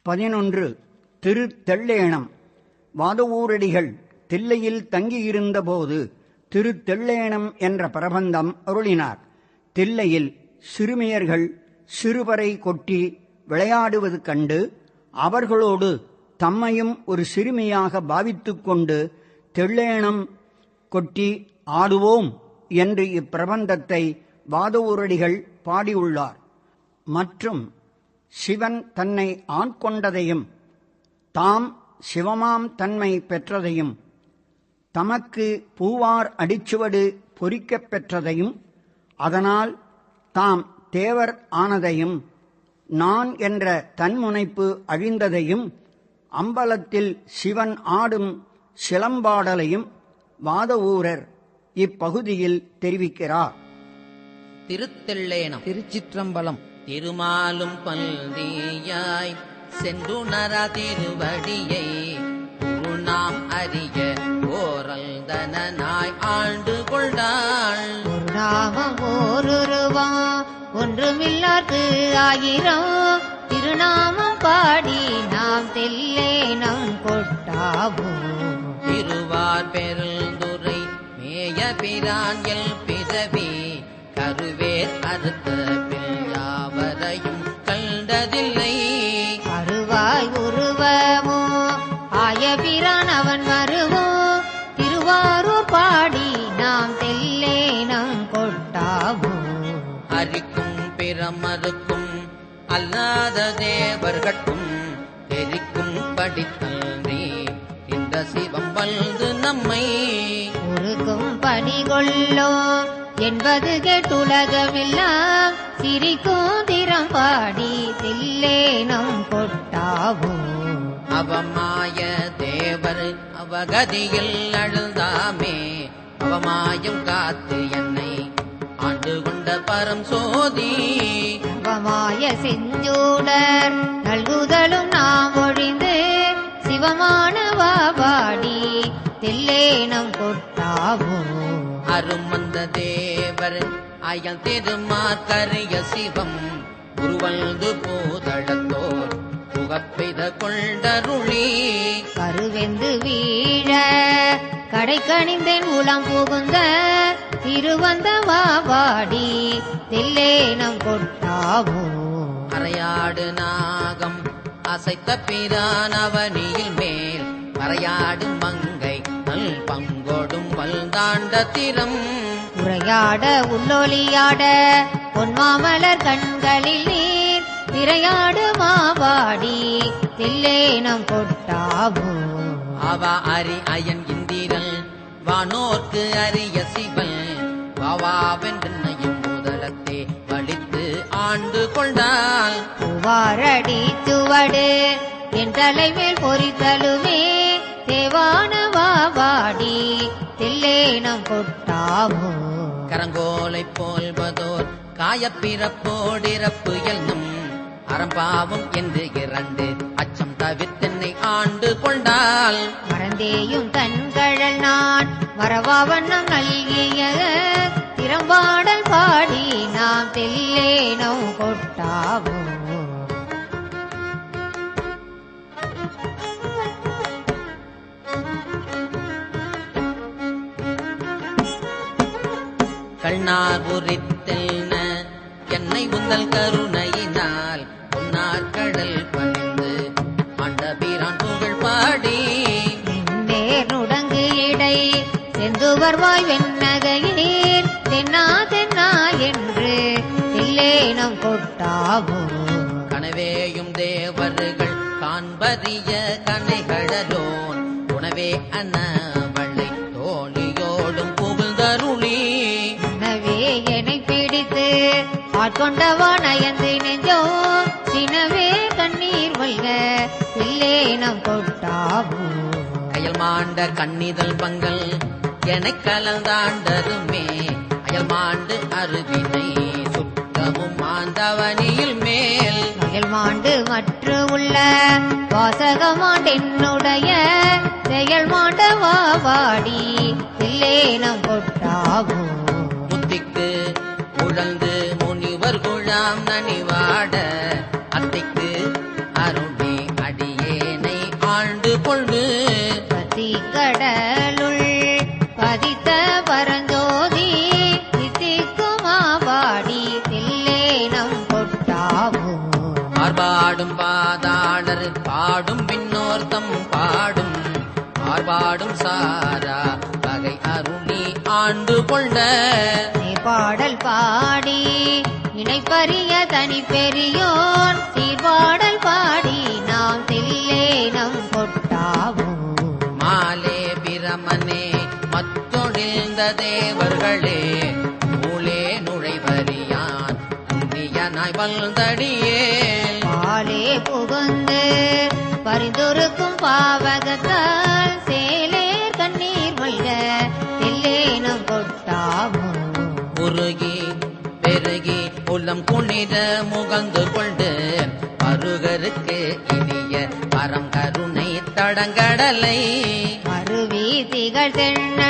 11. திரு தெள்ளேணம். வாதவூரடிகள் தில்லையில் தங்கியிருந்தபோது திரு தெள்ளேணம் என்ற பிரபந்தம் அருளினார். தில்லையில் சிறுமியர்கள் சிறுபறை கொட்டி விளையாடுவது கண்டு அவர்களோடு தம்மையும் ஒரு சிறுமியாக பாவித்துக் கொண்டு தெள்ளேணம் கொட்டி ஆடுவோம் என்று இப்பிரபந்தத்தை வாதவூரடிகள் பாடியுள்ளார். மற்றும் சிவன் தன்னை ஆட்கொண்டதையும் தாம் சிவமாம் தன்மை பெற்றதையும் தமக்கு பூவார் அடிச்சுவடு பொறிக்கப் பெற்றதையும் அதனால் தாம் தேவர் ஆனதையும் நான் என்ற தன்முனைப்பு அழிந்ததையும் அம்பலத்தில் சிவன் ஆடும் சிலம்பாடலையும் வாதவூரர் இப்பகுதியில் தெரிவிக்கிறார். திருத்தெள்ளேணம். திருச்சிற்றம்பலம். திருமாலும் பல்தியாய் சென்றுணரா திருவடியை குருநாம் அறிய ஓரல்தனாய் ஆண்டு கொண்டாள். ஒரு நாமம் ஓருருவா ஒன்றுமில்லாது ஆயிரம் திருநாமம் பாடி நாம் தெல்லேனம் கொட்டாவோம். திருவார் பெருந்துரை மேய பிரான் எல் பிறவி கருவேர் அறுத்த பிள்ளையாவரையும் கண்டதில்லை. அருவாய் உருவமோ ஆய பிரான் அவன் வருவோ திருவாரூர் பாடி நாம் தெல்லேனம் கொட்டாவோம். அரிக்கும் பிறமருக்கும் அல்லாத தேவர்கட்கும் எரிக்கும் படித்தன்றி இந்த சிவம் வந்து நம்மை உருக்கும் பணிகொள்ளோ என்பது கேட்டுலகமெல்லாம் சிரிக்கும் திறம் பாடி தில்லேனம் கொட்டாவோம். அவமாய தேவர் அவகதியில் அழுந்தாமே அவமாயம் காத்து என்னை ஆண்டு கொண்ட பரம் சோதி. அவமாய செஞ்சூடர் நல்குதலும் நாம் ஒழிந்து சிவமானவா பாடி தில்லேனம் கொட்டாவோம். அருமந்த தேவர் அயல் திருமாக்கரிய சிவம் குருவல்து போதழத்தோர் புகப்பெய்த கொண்டருளி. கருவெந்து வீழ கடைக்கணிந்தேன் உளம் புகுந்த திருவந்தவா பாடி தில்லேனம் கொட்டாவோம். அரையாடு நாகம் அசைத்த பிரான் அவனியில் மேல் மறையாடு மங்கை நல் பங்கோடும் வல்தாண்ட திறம். உரையாட உள்ளொலியாட பொன்மாமலர் கண்களில் நீர் திரையாடு மாவாடி தில்லேனம் கொட்டாவோம். அவ அரி அயன் இந்திரல் வானோர்க்கு அரிய சிவன் வாவாவென்றையும் முதலத்தே வலித்து ஆண்டு கொண்டாள். பூவாரடி சுவடு என் தலைமேல் பொறித்தலுமே தேவானவா பாடி தில்லேனம் கொட்டாவோம். கரங்கோலை போல்வதோர் காயப்பிறப்போடிறப்பு என்னும் அறம்பாவும் என்று இரண்டு அச்சம் தவிர்த்தென்னை ஆண்டு கொண்டாள். மறந்தேயும் தன்கழல் நான் மறவாவண்ணம் நல்கிய திறம்பாடல் பாடி நாம் தெல்லேனம் கொட்டாவோம். கண்ணார் உரித்தென்ன என்னை உந்தல் கருணையினால் பொன்னார் கடல் பணிந்து ஆண்ட பிரான் புகழ் பாடி. நேர் நுடங்கு இடை செந்துவர்வாய் வெண்ணகையீர் தென்னா தென்னா என்று தில்லேனம் கொட்டாவோம். கனவேயும் தேவர்கள் காண்பறிய கனைகடலோன் உணவே அன்னவளை தோழியோடும் புகழ்ந்தருளி. எனவே என்னை பிடித்து ஆட்கொண்டவா நயந்து நெஞ்சோ சினவே கண்ணீர் மல்க தில்லேனம் கொட்டாவோம். அயல் மாண்ட கண்ணிதழ் பங்கல் எனக் கலந்தாண்டருமே அயல் மாண்டு அருவினை சுத்தமும் மாந்தவனியில் மேல். அயல் மாண்டு மற்ற உள்ள வாசகமாண்டென்னுடைய செயல் மாண்டவா பாடி தில்லேனம் கொட்டாவோம். முத்திக்கு உழந்து முனிவர் குழாம் நனிவாட அத்தைக்கு அருளே பாடும் பாதாளர் பாடும் விண்ணோர்த்தம் பாடும் ஆர்பாடும் சாரா பகை அருளி ஆண்டு கொண்ட பாடல் பாடி இணைப்பரிய தனி பெரியோன் சீர்பாடல் பாடி நாம் தில்லேனம் கொட்டாவும் மாலே பிரமனே மத்தொழிந்த தேவர்களே மூலே நுழைவரியான் புண்ணியனாய் வந்தடியே பாலே புகுந்து பரிந்துருக்கும் பாவகத்தால் சேலே கண்ணீர் மல்க தில்லேனம் கொட்டாவும் உருகி பெருகி உளம் புனித முகந்து கொண்டு பருகருக்கு இனிய பரம் கருணை தடங்கடலை அருவி திகழ் தென்ன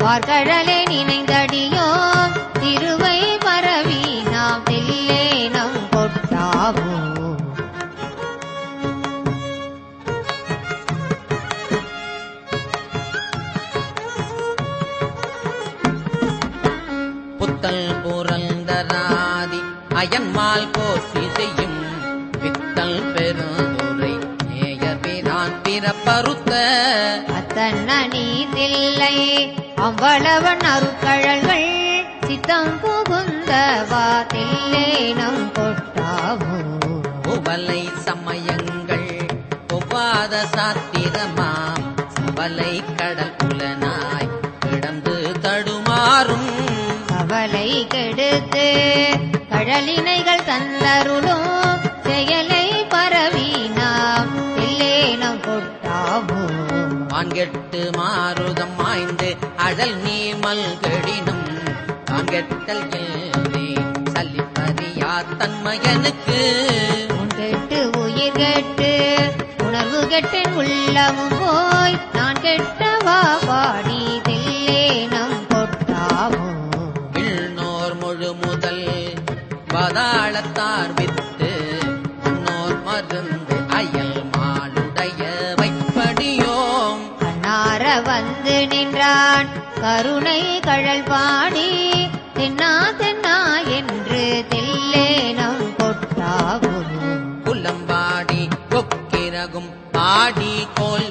பார்க்கடலை நினைந்தடியோம் திருவை பரவி நாம் தில்லேனம் கொட்டாவும் புத்தல் புரந்தராதி அயன்மால் போற்றி செய்யும் வித்தல் பெருந்துரை நேயபிரான் பிறப்பறுத்த அத்தன்னி தில்லை அவ்வளவன் அருட்கழல்கள் சித்தம் புகுந்தவா தில்லேனம் கொட்டாவும் புவலை சமயங்கள் ஒவ்வாத சாத்திரமாம் சபலை கடல் புலனாய் கிடந்து தடுமாறும் கவலை கெடுத்து கழலினைகள் தந்தருளும் செயலை பரவி நாம் தில்லேனம் கொட்டாவும் வான்கெட்டு மாறுதம் மாய்ந்து அழல் நீமல் கெடினும் வான்கெட்டல் எழுதி சல்லிப்பறியா தன்மகனுக்கு கெட்டு உயிர் கெட்டு உணர்வு கெட்டு உள்ளமும் போய் நான் கெட்டவா பாடி தில்லேனம் கொட்டாவும் இள்நோர் முழு முதல் பாதாளத்தார் வித்து முன்னோர் மருந்து அயல் மாளுடைய வைப்படியோம் கண்ணார வந்து நின்றான் கருணை கழல் பாடி தென்னா தென்னா என்று தில்லேனம் கொட்டாவும் குலம்பாடி கொக்கிரகும் பாடி கோல்